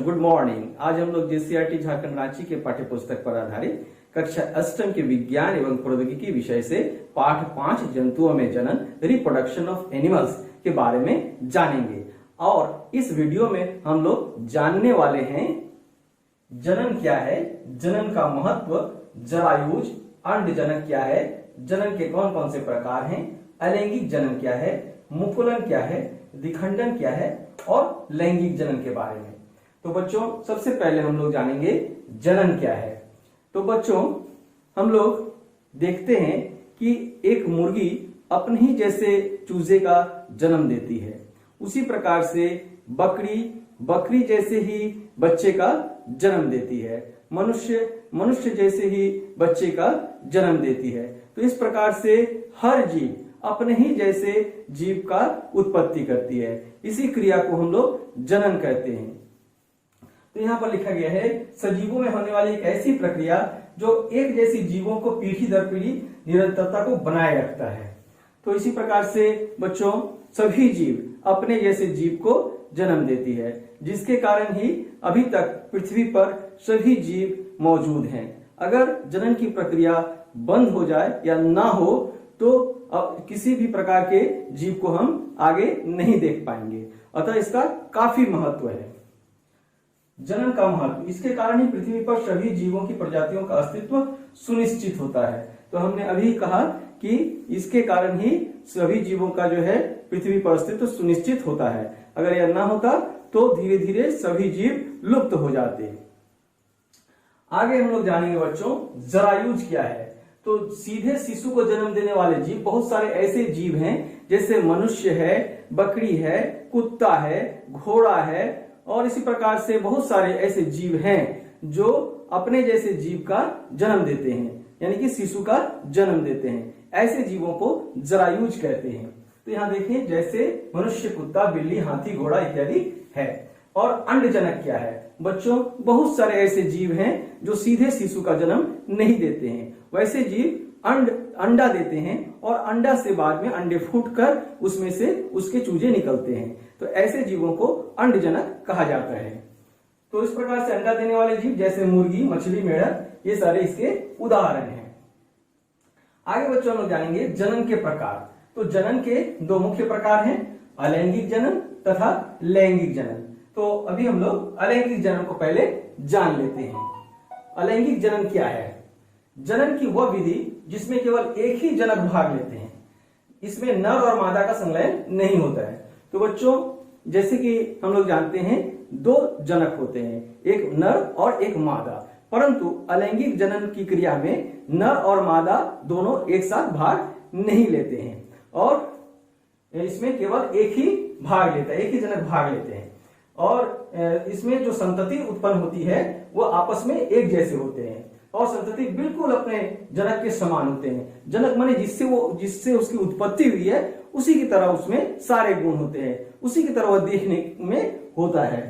बच्चों good morning. आज हम लोग जेसीईआरटी झारखंड रांची के पाठ्य पुस्तक पर आधारित कक्षा अष्टम के विज्ञान एवं प्रौद्योगिकी विषय से पाठ 5 जंतुओं में जनन रिप्रोडक्शन ऑफ एनिमल्स के बारे में जानेंगे। और इस वीडियो में हम लोग जानने वाले हैं जनन क्या है, जनन का महत्व, जरायुज, अंडजनक क्या है, जनन के कौन कौन से प्रकार हैं, अलैंगिक जनन क्या है, मुकुलन क्या है, द्विखंडन क्या है और लैंगिक जनन के बारे में। तो बच्चों सबसे पहले हम लोग जानेंगे जनन क्या है। तो बच्चों हम लोग देखते हैं कि एक मुर्गी अपने ही जैसे चूजे का जन्म देती है, उसी प्रकार से बकरी जैसे ही बच्चे का जन्म देती है, मनुष्य जैसे ही बच्चे का जन्म देती है। तो इस प्रकार से हर जीव अपने ही जैसे जीव का उत्पत्ति करती है। इसी क्रिया को हम लोग जनन कहते हैं। तो यहाँ पर लिखा गया है सजीवों में होने वाली एक ऐसी प्रक्रिया जो एक जैसी जीवों को पीढ़ी दर पीढ़ी निरंतरता को बनाए रखता है। तो इसी प्रकार से बच्चों सभी जीव अपने जैसे जीव को जन्म देती है, जिसके कारण ही अभी तक पृथ्वी पर सभी जीव मौजूद हैं। अगर जनन की प्रक्रिया बंद हो जाए या ना हो तो अब किसी भी प्रकार के जीव को हम आगे नहीं देख पाएंगे। अतः इसका काफी महत्व है। जनन का महत्व, इसके कारण ही पृथ्वी पर सभी जीवों की प्रजातियों का अस्तित्व सुनिश्चित होता है। तो हमने अभी कहा कि इसके कारण ही सभी जीवों का जो है पृथ्वी पर अस्तित्व सुनिश्चित होता है। अगर यह ना होता तो धीरे धीरे सभी जीव लुप्त हो जाते। आगे हम लोग जानेंगे बच्चों जरायुज क्या है। तो सीधे शिशु को जन्म देने वाले जीव बहुत सारे ऐसे जीव हैं, जैसे मनुष्य है, बकरी है, कुत्ता है, घोड़ा है और इसी प्रकार से बहुत सारे ऐसे जीव हैं जो अपने जैसे जीव का जन्म देते हैं, यानी कि शिशु का जन्म देते हैं। ऐसे जीवों को जरायुज कहते हैं। तो यहाँ देखिए जैसे मनुष्य, कुत्ता, बिल्ली, हाथी, घोड़ा इत्यादि है। और अंडजनक क्या है बच्चों, बहुत सारे ऐसे जीव हैं जो सीधे शिशु का जन्म नहीं देते हैं। वैसे जीव अंडा देते हैं और अंडा से बाद में अंडे फूटकर उसमें से उसके चूजे निकलते हैं। तो ऐसे जीवों को अंडजनक कहा जाता है। तो इस प्रकार से अंडा देने वाले जीव जैसे मुर्गी, मछली, मेढक, ये सारे इसके उदाहरण हैं। आगे बच्चों लोग जानेंगे जनन के प्रकार। तो जनन के दो मुख्य प्रकार हैं, अलैंगिक जनन तथा लैंगिक जनन। तो अभी हम लोग अलैंगिक जनन को पहले जान लेते हैं। अलैंगिक जनन क्या है? जनन की वह विधि जिसमें केवल एक ही जनक भाग लेते हैं। इसमें नर और मादा का संलयन नहीं होता है। तो बच्चों जैसे कि हम लोग जानते हैं दो जनक होते हैं, एक नर और एक मादा, परंतु अलैंगिक जनन की क्रिया में नर और मादा दोनों एक साथ भाग नहीं लेते हैं और इसमें केवल एक ही भाग लेता है, एक ही जनक भाग लेते हैं। और इसमें जो संतति उत्पन्न होती है वो आपस में एक जैसे होते हैं और संतति बिल्कुल अपने जनक के समान होते हैं। जनक माने जिससे उसकी उत्पत्ति हुई है उसी की तरह उसमें सारे गुण होते हैं, उसी की तरह वह देखने में होता है।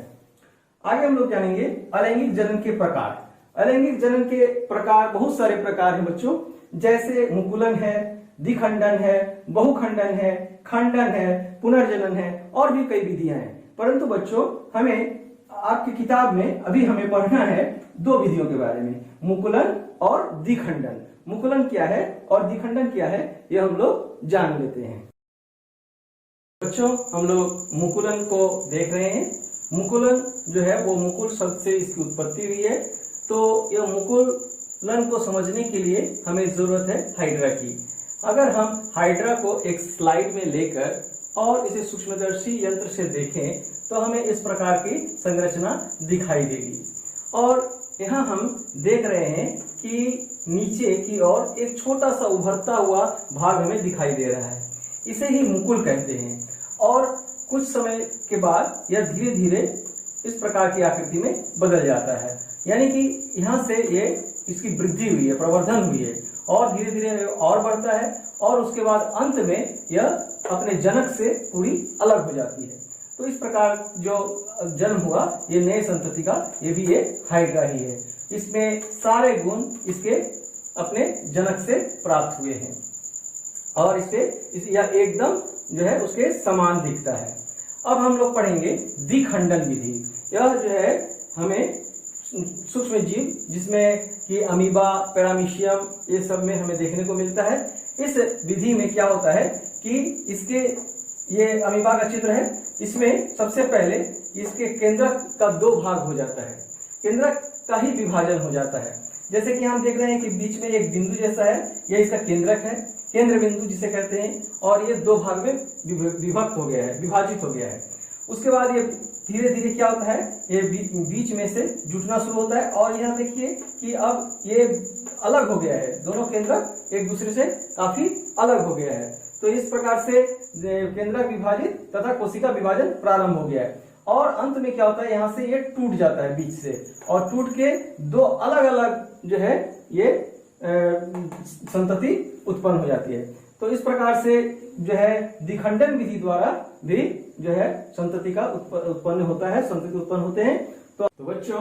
आगे हम लोग जानेंगे अलैंगिक जनन के प्रकार। अलैंगिक जनन के प्रकार बहुत सारे प्रकार हैं बच्चों, जैसे मुकुलन है, द्विखंडन है, बहुखंडन है, खंडन है, पुनर्जनन है और भी कई विधियां हैं। परंतु बच्चों हमें आपकी किताब में अभी हमें पढ़ना है दो विधियों के बारे में, मुकुलन और द्विखंडन। मुकुलन क्या है और द्विखंडन क्या है ये हम लोग जान लेते हैं। बच्चों हम लोग मुकुलन को देख रहे हैं। मुकुलन जो है वो मुकुल शब्द से इसकी उत्पत्ति हुई है। तो यह मुकुलन को समझने के लिए हमें जरूरत है हाइड्रा की। अगर हम हाइड्रा को एक स्लाइड में लेकर और इसे सूक्ष्मदर्शी यंत्र से देखें तो हमें इस प्रकार की संरचना दिखाई देगी। और यहाँ हम देख रहे हैं कि नीचे की ओर एक छोटा सा उभरता हुआ भाग हमें दिखाई दे रहा है, इसे ही मुकुल कहते हैं। और कुछ समय के बाद यह धीरे धीरे इस प्रकार की आकृति में बदल जाता है, यानी कि यहाँ से ये इसकी वृद्धि हुई है, प्रवर्धन हुई है और धीरे धीरे और बढ़ता है और उसके बाद अंत में यह अपने जनक से पूरी अलग हो जाती है। तो इस प्रकार जो जन्म हुआ ये नए संतति का, ये भी एक हाइड्रा ही है। इसमें सारे गुण इसके अपने जनक से प्राप्त हुए हैं और यह एकदम जो है उसके समान दिखता है। अब हम लोग पढ़ेंगे द्विखंडन विधि। यह जो है हमें सूक्ष्म जीव जिसमें कि अमीबा, पैरामीशियम, ये सब में हमें देखने को मिलता है। इस विधि में क्या होता है कि इसके ये अमीबा का चित्र है, इसमें सबसे पहले इसके केंद्रक का 2 भाग हो जाता है, केंद्रक का ही विभाजन हो जाता है। जैसे कि हम देख रहे हैं कि बीच में एक बिंदु जैसा है, यह इसका केंद्रक है, केंद्र बिंदु जिसे कहते हैं, और ये 2 भाग में विभक्त हो गया है, विभाजित हो गया है। उसके बाद ये धीरे धीरे क्या होता है, ये बीच में से जुटना शुरू होता है, और यहाँ देखिए कि अब ये अलग हो गया है, दोनों केंद्रक एक दूसरे से काफी अलग हो गया है। तो इस प्रकार से केंद्रक विभाजित तथा कोशिका विभाजन प्रारंभ हो गया है, और अंत में क्या होता है, यहाँ से ये टूट जाता है बीच से, और टूट के 2 अलग अलग जो है ये संतति उत्पन्न हो जाती है। तो इस प्रकार से जो है द्विखंडन विधि द्वारा भी जो है संतति का उत्पन्न होता है, संतति उत्पन्न होते हैं। तो बच्चों,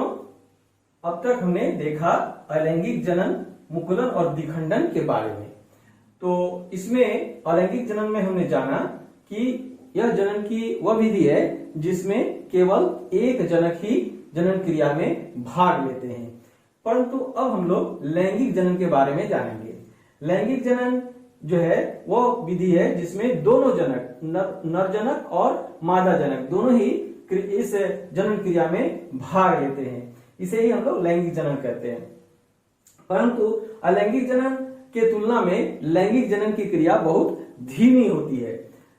अब तक हमने देखा अलैंगिक जनन, मुकुलन और द्विखंडन के बारे में। तो इसमें अलैंगिक जनन में हमने जाना कि यह जनन की वह विधि है जिसमें केवल एक जनक ही जनन क्रिया में भाग लेते हैं। परंतु अब हम लोग लैंगिक जनन के बारे में जानेंगे। लैंगिक जनन जो है वो विधि है जिसमें दोनों जनक, नर जनक और मादा जनक, दोनों ही इस जनन क्रिया में भाग लेते हैं। इसे ही हम लोग लैंगिक जनन कहते हैं। परंतु अलैंगिक जनन के तुलना में लैंगिक जनन की क्रिया बहुत धीमी होती है।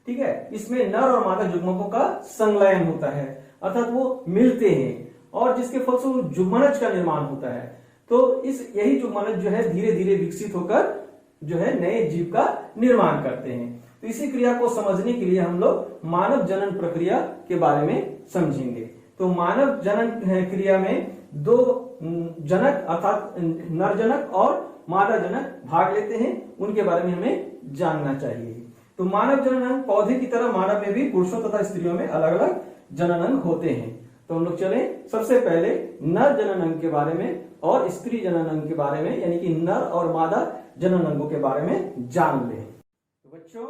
ठीक है, इसमें नर और मादा युग्मकों का संलयन होता है, अर्थात वो मिलते हैं, और जिसके फलस्वरूप युग्मनज का निर्माण होता है। तो यही युग्मनज जो है धीरे धीरे विकसित होकर जो है नए जीव का निर्माण करते हैं। तो इसी क्रिया को समझने के लिए हम लोग मानव जनन प्रक्रिया के बारे में समझेंगे। तो मानव जनन क्रिया में 2 जनक अर्थात नर जनक और मादा जनक भाग लेते हैं, उनके बारे में हमें जानना चाहिए। तो मानव जनन अंग पौधे की तरह मानव में भी पुरुषों तथा स्त्रियों में अलग अलग जनन अंग होते हैं। तो हम लोग चलें सबसे पहले नर जनन अंग के बारे में और स्त्री जनन अंग के बारे में, यानी कि नर और मादा जनन अंगों के बारे में जान लें। तो बच्चों,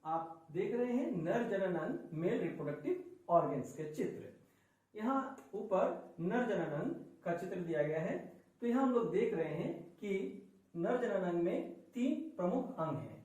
आप देख रहे हैं नर जनन अंग, मेल रिप्रोडक्टिव ऑर्गन्स के चित्र। यहाँ ऊपर नर जनन अंग का चित्र दिया गया है। तो यहाँ हम लोग देख रहे हैं कि नर जनन अंग में 3 प्रमुख अंग हैं,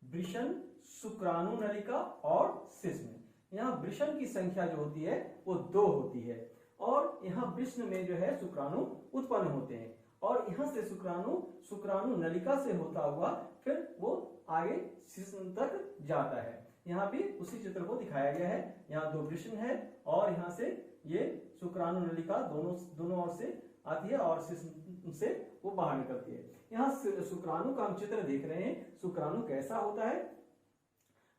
वृषण, शुक्राणु नलिका और शिश्न। यहाँ वृषण की संख्या जो होती है वो 2 होती है, और यहाँ वृषण में जो है शुक्राणु उत्पन्न होते हैं, और यहाँ से शुक्राणु नलिका से होता हुआ फिर वो आगे शिश्न तक जाता है। यहाँ भी उसी चित्र को दिखाया गया है। यहाँ 2 वृषण है, और यहाँ से ये शुक्राणु नलिका दोनों ओर से आती है, और शिश्न से वो बाहर निकलती है। यहाँ शुक्राणु का हम चित्र देख रहे हैं। शुक्राणु कैसा होता है,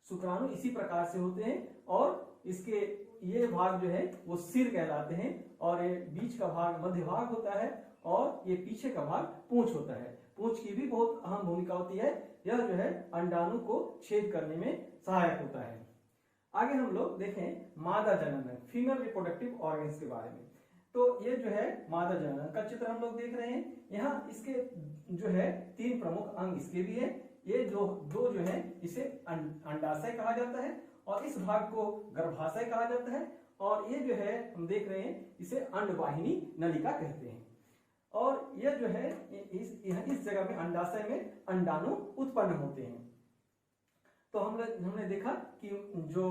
शुक्राणु इसी प्रकार से होते हैं, और इसके ये भाग जो है वो सिर कहलाते हैं, और ये बीच का भाग मध्य भाग होता है, और ये पीछे का भाग पूंछ होता है। पूंछ की भी बहुत अहम भूमिका होती है, यह जो है अंडाणु को छेद करने में सहायक होता है। आगे हम लोग देखें मादा जनन, फीमेल रिप्रोडक्टिव ऑर्गन्स के बारे में। तो ये जो है मादा जनन का चित्र हम लोग देख रहे हैं। यहाँ इसके जो है 3 प्रमुख अंग इसके भी है। ये दो जो है इसे अंडाशय कहा जाता है, और इस भाग को गर्भाशय कहा जाता है, और ये जो है हम देख रहे हैं इसे अंडवाहिनी नलिका कहते हैं। और यह जो है इस जगह में अंडाशय में अंडाणु उत्पन्न होते हैं। तो हमने देखा कि जो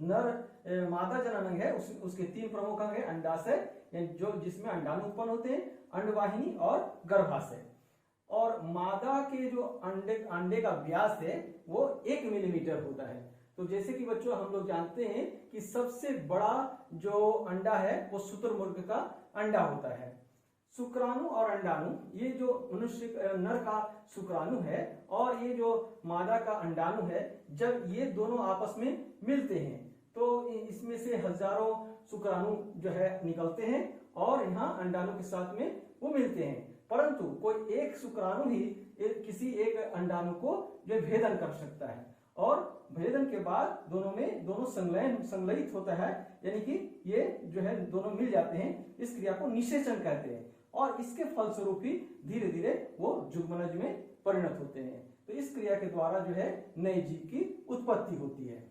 नर मादा जनन अंग है उसके 3 प्रमुख अंग है, अंडाशय जो जिसमें अंडाणु उत्पन्न होते हैं, अंडवाहिनी और गर्भाशय। और मादा के जो अंडे का व्यास है वो 1 मिलीमीटर होता है। तो जैसे कि बच्चों हम लोग जानते हैं कि सबसे बड़ा जो अंडा है वो शुतुरमुर्ग का अंडा होता है। शुक्राणु और अंडाणु, ये जो मनुष्य नर का शुक्राणु है और ये जो मादा का अंडाणु है, जब ये दोनों आपस में मिलते हैं तो इसमें से हजारों शुक्राणु जो है निकलते हैं, और यहाँ अंडाणु के साथ में वो मिलते हैं। परंतु कोई एक शुक्राणु ही किसी एक अंडाणु को जो भेदन कर सकता है, और भेदन के बाद दोनों संलयित होता है, यानी कि ये जो है दोनों मिल जाते हैं। इस क्रिया को निषेचन कहते हैं, और इसके फलस्वरूप ही धीरे धीरे वो युग्मनज में परिणत होते हैं। तो इस क्रिया के द्वारा जो है नए जीव की उत्पत्ति होती है।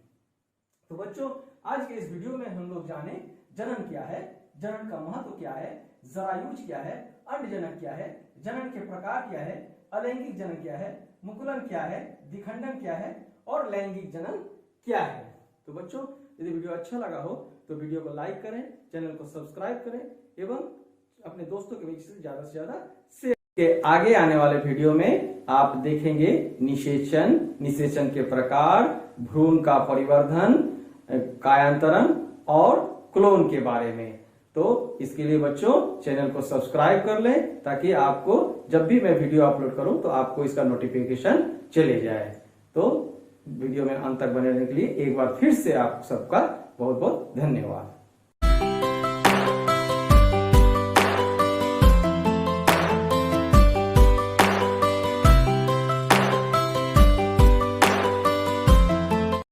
तो बच्चों, आज के इस वीडियो में हम लोग जाने जनन क्या है, जनन का महत्व क्या है, जरायुज क्या है, अंडजनक क्या है, जनन के प्रकार क्या है, अलैंगिक जनन क्या है, मुकुलन क्या है, द्विखंडन क्या है और लैंगिक जनन क्या है। तो बच्चों यदि वीडियो अच्छा लगा हो तो वीडियो को लाइक करें, चैनल को सब्सक्राइब करें एवं अपने दोस्तों के बीच से ज्यादा शेयर। के आगे आने वाले वीडियो में आप देखेंगे निषेचन के प्रकार, भ्रूण का परिवर्धन, कायांतरण और क्लोन के बारे में। तो इसके लिए बच्चों चैनल को सब्सक्राइब कर लें ताकि आपको जब भी मैं वीडियो अपलोड करूं तो आपको इसका नोटिफिकेशन चले जाए। तो वीडियो में अंत तक बने रहने के लिए एक बार फिर से आप सबका बहुत बहुत धन्यवाद।